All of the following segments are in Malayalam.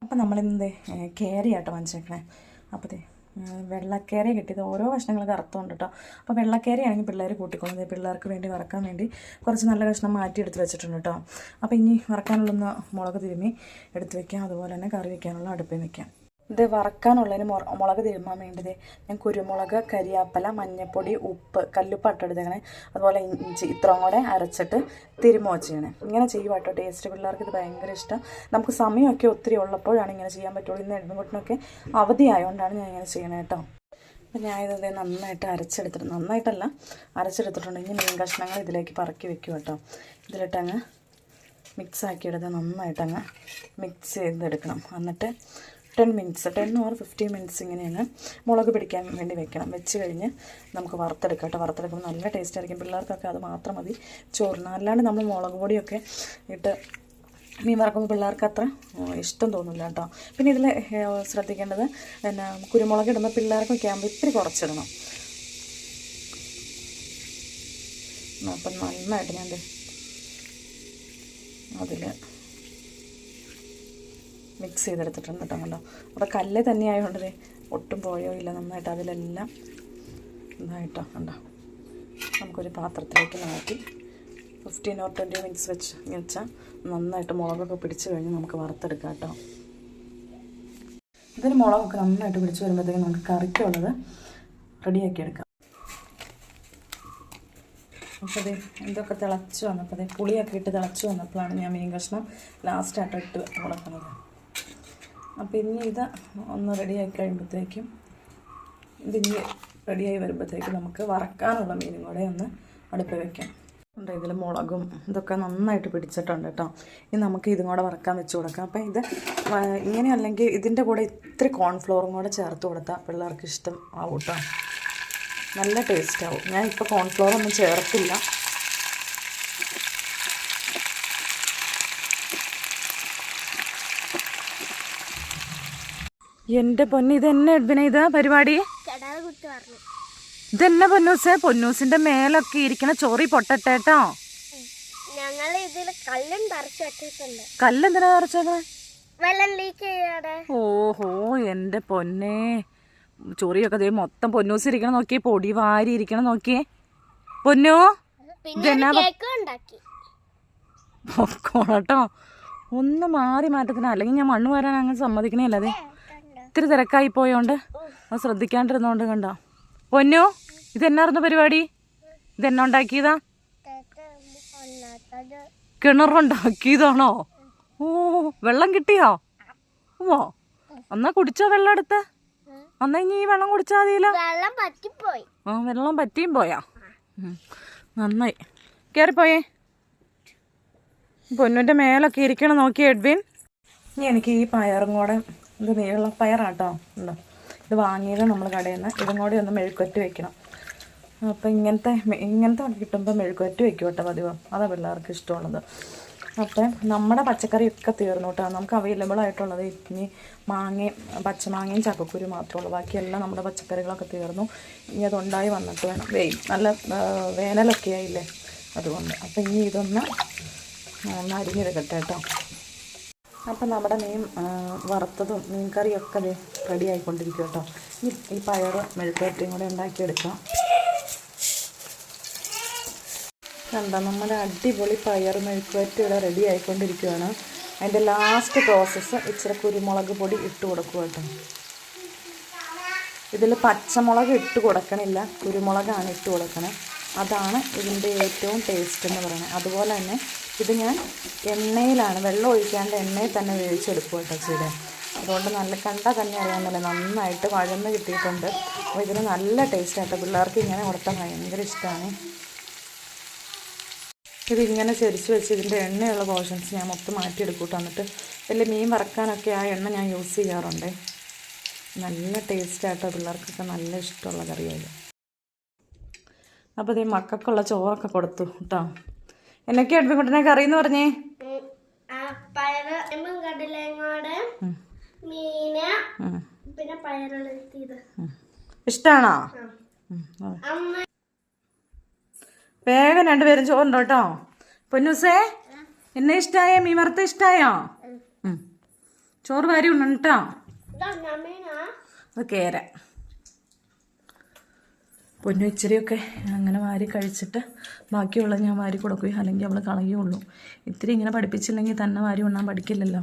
അപ്പം നമ്മളിന്ന് കേരയാട്ടോ വാങ്ങിച്ചേക്കണേ. അപ്പോൾ വെള്ളക്കേര കിട്ടിയത് ഓരോ കഷ്ണങ്ങൾ കറുത്തുകൊണ്ട് കേട്ടോ. അപ്പോൾ വെള്ളക്കേരയാണെങ്കിൽ പിള്ളേർ കൂട്ടിക്കൊള്ളുന്നത് പിള്ളേർക്ക് വേണ്ടി വറക്കാൻ വേണ്ടി കുറച്ച് നല്ല കഷ്ണം മാറ്റി എടുത്ത് വെച്ചിട്ടുണ്ട് കേട്ടോ. അപ്പോൾ ഇനി വറക്കാനുള്ളൊന്ന് മുളക് തിരുമ്മി എടുത്ത് വയ്ക്കാം. അതുപോലെ തന്നെ കറി വയ്ക്കാനുള്ള അടുപ്പിൽ വയ്ക്കാം. ഇത് വറക്കാനുള്ളതിന് മുളക് തിരുമ്മാൻ വേണ്ടത് ഞാൻ കുരുമുളക്, കരിയാപ്പല, മഞ്ഞൾപ്പൊടി, ഉപ്പ്, കല്ലുപ്പ് ഇട്ടെടുത്തേക്കണേ. അതുപോലെ ഇഞ്ചി ഇത്രയും കൂടെ അരച്ചിട്ട് തിരുമ്മ ചെയ്യണേ. ഇങ്ങനെ ചെയ്യുവാട്ടോ ടേസ്റ്റ്. പിള്ളേർക്ക് ഇത് ഭയങ്കര ഇഷ്ടം. നമുക്ക് സമയമൊക്കെ ഒത്തിരി ഉള്ളപ്പോഴാണ് ഇങ്ങനെ ചെയ്യാൻ പറ്റുള്ളൂ. ഇന്ന് എഴുതുമ്പോട്ടിനൊക്കെ അവധി ആയതുകൊണ്ടാണ് ഞാൻ ഇങ്ങനെ ചെയ്യണേ കേട്ടോ. അപ്പം ഞാനിത് നന്നായിട്ട് അരച്ചെടുത്തിട്ടുണ്ട്. ഇനി മീൻ കഷ്ണങ്ങൾ ഇതിലേക്ക് പറക്കി വെക്കും കേട്ടോ. ഇതിലിട്ടങ്ങ് മിക്സാക്കിയെടുത്ത് നന്നായിട്ടങ്ങ് മിക്സ് ചെയ്തെടുക്കണം. എന്നിട്ട് 10 or 15 മിനിറ്റ്സ് ഇങ്ങനെയാണ് മുളക് പിടിക്കാൻ വേണ്ടി വെക്കണം. വെച്ച് കഴിഞ്ഞ് നമുക്ക് വറുത്തെടുക്കാം കേട്ടോ. വറുത്തെടുക്കുമ്പോൾ നല്ല ടേസ്റ്റ് ആയിരിക്കും. പിള്ളേർക്കൊക്കെ അത് മാത്രം മതി ചോറിന്. അല്ലാണ്ട് നമ്മൾ മുളക് പൊടിയൊക്കെ ഇട്ട് മീൻ വറക്കുമ്പോൾ പിള്ളേർക്ക് അത്ര ഇഷ്ടം തോന്നില്ല കേട്ടോ. പിന്നെ ഇതിൽ ശ്രദ്ധിക്കേണ്ടത് കുരുമുളക് ഇടുമ്പോൾ പിള്ളേർക്കൊക്കെ ആകുമ്പോൾ ഇത്തിരി കുറച്ചിടണം. അപ്പം നന്നായിട്ട് ഞാൻ അതിൽ മിക്സ് ചെയ്തെടുത്തിട്ടുണ്ട് കേട്ടോ. കണ്ടോ, അപ്പോൾ കല്ല് തന്നെയായതുകൊണ്ട് ഒട്ടും പോയോ ഇല്ല. നന്നായിട്ട് അതിലെല്ലാം ഇതായിട്ടോ. കണ്ടോ, നമുക്കൊരു പാത്രത്തിലേക്ക് മാറ്റി 15 or 20 മിനിറ്റ്സ് വെച്ചാൽ നന്നായിട്ട് മുളകൊക്കെ പിടിച്ച് കഴിഞ്ഞ് നമുക്ക് വറുത്തെടുക്കാം കേട്ടോ. ഇതിന് മുളകൊക്കെ നന്നായിട്ട് പിടിച്ച് വരുമ്പോഴത്തേക്കും നമുക്ക് കറിക്കുള്ളത് റെഡിയാക്കി എടുക്കാം. അപ്പോൾ ഇതൊക്കെ തിളച്ച് വന്നപ്പോൾ പുളിയൊക്കെ ഇട്ട് തിളച്ച് വന്നപ്പോഴാണ് ഞാൻ മീൻ കഷ്ണം ലാസ്റ്റായിട്ട് ഇട്ട് കൊടുക്കുന്നത്. അപ്പോൾ ഇനി ഇത് ഒന്ന് റെഡിയാക്കി കഴിയുമ്പോഴത്തേക്കും ഇതിനി റെഡിയായി വരുമ്പോഴത്തേക്കും നമുക്ക് വറക്കാനുള്ള മീനും കൂടെ ഒന്ന് അടുപ്പിൽ വയ്ക്കാം. ഉണ്ട് ഇതിൽ മുളകും ഇതൊക്കെ നന്നായിട്ട് പിടിച്ചിട്ടുണ്ട് കേട്ടോ. ഇനി നമുക്ക് ഇതും കൂടെ വറക്കാൻ വെച്ച് കൊടുക്കാം. അപ്പോൾ ഇത് ഇങ്ങനെ അല്ലെങ്കിൽ ഇതിൻ്റെ കൂടെ ഇത്തിരി കോൺഫ്ലോറും കൂടെ ചേർത്ത് കൊടുത്താൽ പിള്ളേർക്ക് ഇഷ്ടം ആവും കേട്ടോ. നല്ല ടേസ്റ്റ് ആവും. ഞാൻ ഇപ്പോൾ കോൺഫ്ലോറൊന്നും ചേർത്തില്ല. എൻ്റെ പൊന്ന്, ഇതെന്നെ എഡ്വിന ഇതാ പരിപാടി. ഇതെന്നെ പൊന്നൂസേ, പൊന്നൂസിന്റെ മേലൊക്കെ ഇരിക്കണ ചൊറി പൊട്ടട്ടേട്ടോ. കല്ലെന്തിനാ തറച്ചേക്കണേ? ഓഹോ എൻ്റെ പൊന്നേ, ചൊറിയൊക്കെ ദേ മൊത്തം പൊന്നൂസ് ഇരിക്കണം നോക്കിയേ. പൊടി വാരി ഇരിക്കണം നോക്കിയേ പൊന്നു. കേട്ടോ, ഒന്ന് മാറി മാറ്റത്തിനാ, അല്ലെങ്കിൽ ഞാൻ മണ്ണ് വരാൻ അങ്ങനെ സമ്മതിക്കണേ. അതെ ഇത്തിരി തിരക്കായി പോയോണ്ട് അത് ശ്രദ്ധിക്കാണ്ടിരുന്നോണ്ട്. കണ്ടോ പൊന്നു, ഇതെന്നായിരുന്നു പരിപാടി? ഇതെന്നാ ഉണ്ടാക്കിയതാ? കിണറുണ്ടാക്കിയതാണോ? ഓ, വെള്ളം കിട്ടിയോ? ഓ, എന്നാ കുടിച്ചോ വെള്ളം എടുത്ത്? എന്നാ ഇനി ഈ വെള്ളം കുടിച്ചാൽ മതിയല്ലോ. വെള്ളം പറ്റിയും പോയാ? നന്നായി. കയറിപ്പോയേ. പൊന്നുവിൻ്റെ മേലൊക്കെ ഇരിക്കണം നോക്കിയേ എഡ്വിൻ. ഇനി എനിക്ക് ഈ പയറും കൂടെ, ഇത് നീള പയറാട്ടോ. ഉണ്ടോ, ഇത് വാങ്ങിയത് നമ്മൾ കടയിൽ നിന്ന്. ഇതും കൂടെ ഒന്ന് മെഴുക്കുവരട്ടി വെക്കണം. അപ്പോൾ ഇങ്ങനത്തെ കിട്ടുമ്പോൾ മെഴുക്കുവരട്ടി വെക്കും കേട്ടോ പതിവ്. അതാണ് പിള്ളേർക്ക് ഇഷ്ടമുള്ളത്. അപ്പം നമ്മുടെ പച്ചക്കറിയൊക്കെ തീർന്നു കേട്ടോ. നമുക്ക് അവൈലബിൾ ആയിട്ടുള്ളത് ഇനി മാങ്ങയും പച്ചമാങ്ങയും ചക്കക്കുരു മാത്രമേ ഉള്ളൂ. ബാക്കിയെല്ലാം നമ്മുടെ പച്ചക്കറികളൊക്കെ തീർന്നു. ഇനി അതുണ്ടായി വന്നിട്ട് വേണം. നല്ല വേനലൊക്കെ ആയില്ലേ, അതുകൊണ്ട്. അപ്പം ഇനി ഇതൊന്ന് അരിഞ്ഞെടുക്കട്ടെ കേട്ടോ. അപ്പം നമ്മുടെ മീൻ വറുത്തതും മീൻ കറിയൊക്കെ റെഡി ആയിക്കൊണ്ടിരിക്കും കേട്ടോ. ഈ പയറ് മെഴുക്കുവരട്ടിയും കൂടെ ഉണ്ടാക്കിയെടുക്കാം. കണ്ടോ, നമ്മുടെ അടിപൊളി പയർ മെഴുക്കുവരട്ടി ഇവിടെ റെഡി ആയിക്കൊണ്ടിരിക്കുകയാണ്. അതിൻ്റെ ലാസ്റ്റ് പ്രോസസ്സ് ഇച്ചിരി കുരുമുളക് പൊടി ഇട്ട് കൊടുക്കുക കേട്ടോ. ഇതിൽ പച്ചമുളക് ഇട്ട് കൊടുക്കണില്ല, കുരുമുളകാണ് ഇട്ട് കൊടുക്കണേ. അതാണ് ഇതിൻ്റെ ഏറ്റവും ടേസ്റ്റ് എന്ന് പറയുന്നത്. അതുപോലെ തന്നെ ഇത് ഞാൻ എണ്ണയിലാണ്, വെള്ളം ഒഴിക്കാണ്ട് എണ്ണയിൽ തന്നെ വേവിച്ചെടുക്കും കേട്ടോ ചെയ്തത്. അതുകൊണ്ട് നല്ല കണ്ടാൽ തന്നെ അറിയാമല്ലോ നന്നായിട്ട് വഴന്ന് കിട്ടിയിട്ടുണ്ട്. അപ്പോൾ ഇതിന് നല്ല ടേസ്റ്റ് ആയിട്ട് പിള്ളേർക്ക് ഇങ്ങനെ കൊടുത്താൽ ഭയങ്കര ഇഷ്ടമാണ്. ഇതിങ്ങനെ ചരിച്ച് വെച്ച് ഇതിൻ്റെ എണ്ണയുള്ള പോർഷൻസ് ഞാൻ മൊത്തം മാറ്റിയെടുക്കൂട്ടോ. എന്നിട്ട് വലിയ മീൻ വറക്കാനൊക്കെ ആ എണ്ണ ഞാൻ യൂസ് ചെയ്യാറുണ്ട്. നല്ല ടേസ്റ്റായിട്ടോ, പിള്ളേർക്കൊക്കെ നല്ല ഇഷ്ടമുള്ള കറിയായത്. അപ്പോൾ ഇത് മക്കൾക്കുള്ള ചോറൊക്കെ കൊടുത്തു കേട്ടോ. എന്നൊക്കെ അടുപ്പിക്കുട്ടനെ കറി എന്ന് പറഞ്ഞേ? ഇഷ്ടാണോ? വേഗം രണ്ടുപേരും ചോറുണ്ടോ കേട്ടോ. പൊന്നൂസേ, എന്നെ ഇഷ്ടായോ? മീൻ വറുത്ത ഇഷ്ടായോ? ചോറ് വാരി ഉണ്ണണം കേട്ടോ. അത് കേര പൊന്നു ഇച്ചിരിയൊക്കെ അങ്ങനെ വാരി കഴിച്ചിട്ട് ബാക്കിയുള്ള ഞാൻ വാരി കൊടുക്കുകയും അല്ലെങ്കിൽ അവൾ കളയുള്ളൂ. ഇത്തിരി ഇങ്ങനെ പഠിപ്പിച്ചില്ലെങ്കിൽ തന്നെ വാരി ഉണ്ണാൻ പഠിക്കില്ലല്ലോ.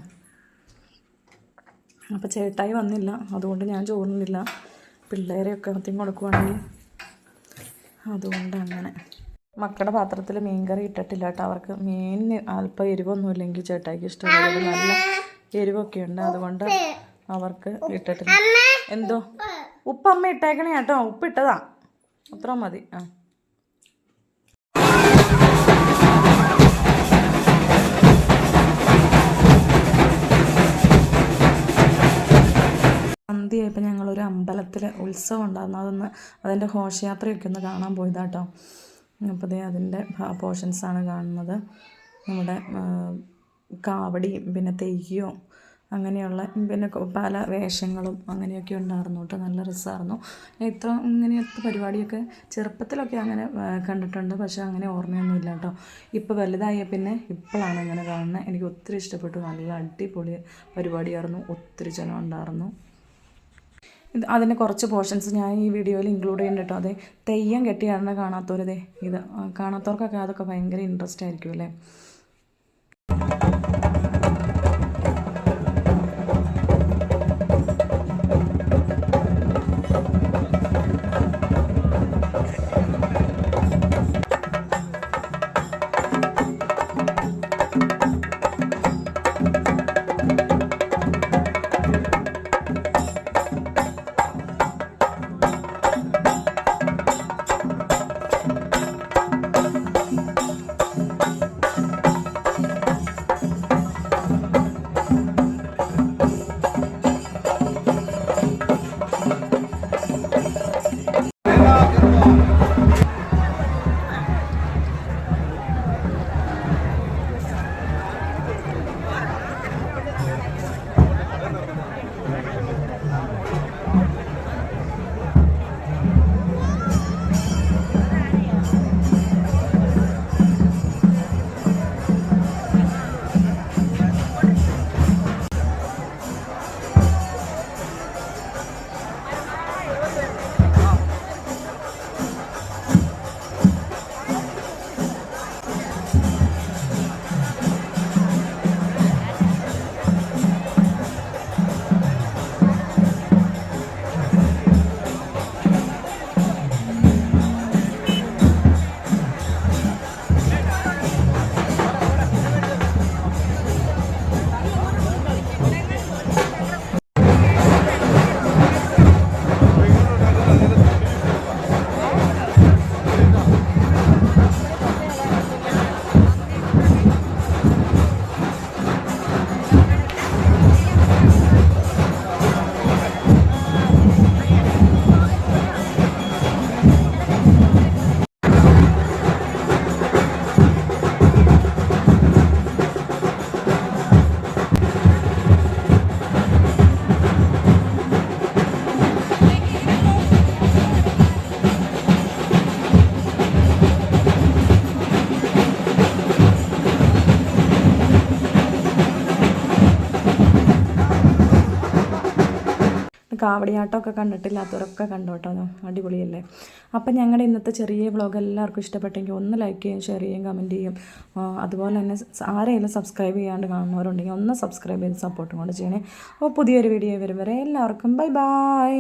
അപ്പോൾ ചേട്ടായി വന്നില്ല, അതുകൊണ്ട് ഞാൻ ചോറുന്നില്ല. പിള്ളേരെയൊക്കെ അകത്തേക്ക് കൊടുക്കുവാണെങ്കിൽ അതുകൊണ്ട് അങ്ങനെ. മക്കളുടെ പാത്രത്തിൽ മീൻകറി ഇട്ടിട്ടില്ല കേട്ടോ. അവർക്ക് മീനിന് അല്പം എരിവൊന്നും ഇല്ലെങ്കിൽ ചേട്ടായിക്ക് ഇഷ്ടമുള്ളത് നല്ല എരിവൊക്കെ ഉണ്ട്, അതുകൊണ്ട് അവർക്ക് ഇട്ടിട്ടില്ല. എന്തോ ഉപ്പ് അമ്മ ഇട്ടേക്കണേ കേട്ടോ, ഉപ്പ് ഇട്ടതാ, അത്ര മതി. ആ സന്ധ്യയായപ്പോൾ ഞങ്ങളൊരു അമ്പലത്തിൽ ഉത്സവം ഉണ്ടായിരുന്നു, അതിൻ്റെ ഘോഷയാത്രയൊക്കെ ഒന്ന് കാണാൻ പോയതാട്ടോ. അപ്പോൾ ദേ അതിൻ്റെ പോർഷൻസാണ് കാണുന്നത്. നമ്മുടെ കാവടിയും പിന്നെ തെയ്യവും അങ്ങനെയുള്ള പിന്നെ പല വേഷങ്ങളും അങ്ങനെയൊക്കെ ഉണ്ടായിരുന്നു കേട്ടോ. നല്ല രസമായിരുന്നു. ഇങ്ങനെയൊക്കെ പരിപാടിയൊക്കെ ചെറുപ്പത്തിലൊക്കെ അങ്ങനെ കണ്ടിട്ടുണ്ട്, പക്ഷേ അങ്ങനെ ഓർമ്മയൊന്നുമില്ല കേട്ടോ. ഇപ്പോൾ വലുതായ പിന്നെ ഇപ്പോഴാണ് ഇങ്ങനെ കാണുന്നത്. എനിക്ക് ഒത്തിരി ഇഷ്ടപ്പെട്ടു. നല്ല അടിപൊളി പരിപാടിയായിരുന്നു, ഒത്തിരി ജനം ഉണ്ടായിരുന്നു. അതിൻ്റെ കുറച്ച് പോർഷൻസ് ഞാൻ ഈ വീഡിയോയിൽ ഇൻക്ലൂഡ് ചെയ്യുന്നുണ്ട് കേട്ടോ. അതെ, തെയ്യം കെട്ടിയാടുന്ന കാണാത്തവരതേ ഇത് കാണാത്തവർക്കൊക്കെ അതൊക്കെ ഭയങ്കര ഇൻട്രസ്റ്റ് ആയിരിക്കും അല്ലേ. കാവടിയാട്ടമൊക്കെ കണ്ടിട്ടില്ലാത്തവരൊക്കെ കണ്ടു കേട്ടോ, അടിപൊളിയല്ലേ. അപ്പം ഞങ്ങളുടെ ഇന്നത്തെ ചെറിയ വ്ളോഗ് എല്ലാവർക്കും ഇഷ്ടപ്പെട്ടെങ്കിൽ ഒന്ന് ലൈക്ക് ചെയ്യും, ഷെയർ ചെയ്യും, കമൻറ്റ് ചെയ്യും. അതുപോലെ തന്നെ ആരെങ്കിലും സബ്സ്ക്രൈബ് ചെയ്യാണ്ട് കാണുന്നവരുണ്ടെങ്കിൽ ഒന്ന് സബ്സ്ക്രൈബ് ചെയ്ത് സപ്പോർട്ടും കൊണ്ട് ചെയ്യണേ. അപ്പോൾ പുതിയൊരു വീഡിയോ വരും വരെ എല്ലാവർക്കും ബൈ ബൈ.